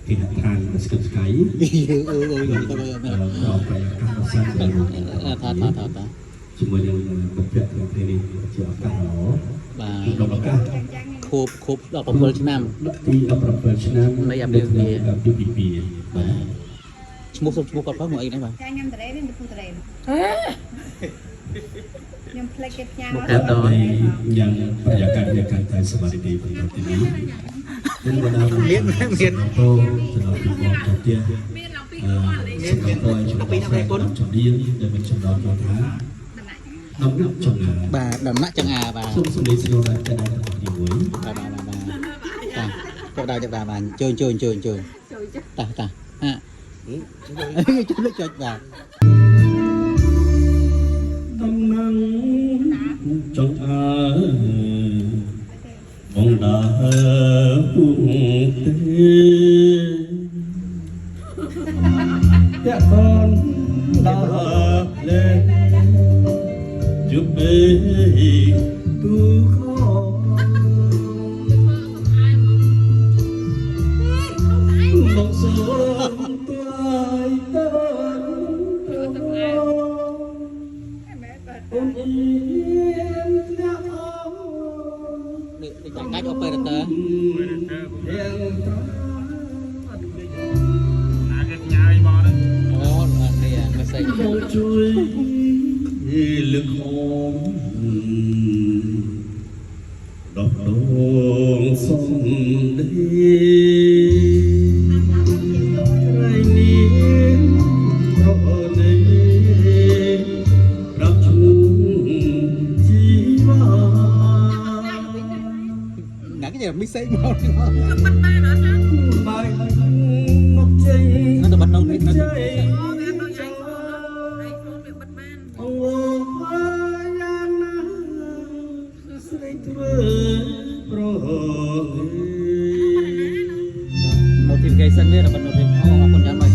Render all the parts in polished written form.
គេហៅថាស្គឹបស្កៃដល់ប្រយាករសាស្ត្រថាជាមួយនឹងបុព្វប្រភេទនេះជាឱកាសល្អបាទដល់ឱកាសខូប17ឆ្នាំទី17ឆ្នាំនៃអាពាហ៍ពិពាហ៍បាទឈ្មោះគាត់ផងមកអីហ្នឹងបាទចាញ៉ាំតរ៉េនេះពុះតរ៉េខ្ញុំផ្លេចគេផ្ញើមកដល់យ៉ាងប្រយាករនេះកាន់តែសប្បាយរីករាយបន្តទីនេះមានទៅដល់ទៅពីបងទៅទៀតមានដល់ពីបងចំរៀងដែលមានចំណងមកថាដំណាក់ចង្អាបាទដំណាក់ចង្អាបាទសូមសម្លេងស្នូលដល់តែដល់ទី1បាទចាប់បានជួយតាតាជួយចុចបាទដំណាក់ចង្អាបងដើរពុកទេតែកូនដើរលេជបេទូខមកសួរតើអូនអ៊ីណាអូចាំកាច់អូប៉េរ៉ាទ័រជួយលើកហមដកដងសំដីไรនេះប្រអូននេះរាប់ឈ្មោះជីវ៉ាណាគេមិនសេកមកបាយមកចេញនៅតែបាត់នងនេះនៅnotification វារបស់ notification អរគុណយ៉ាងម៉េច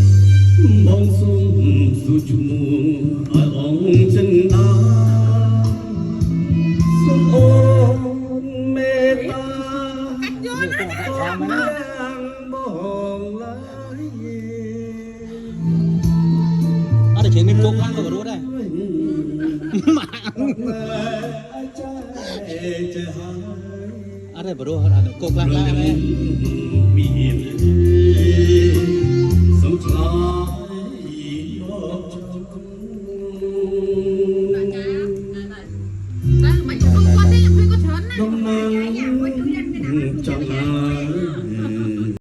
បងសូមសុជមួងឲ្យអង្គចិនដាសូមអូនមេត្តាបងឡើយអត់តែជើងមានគោកខ្លាំងក៏រត់ដែរអត់ទេបរោះអត់គោកខ្លាំងមែន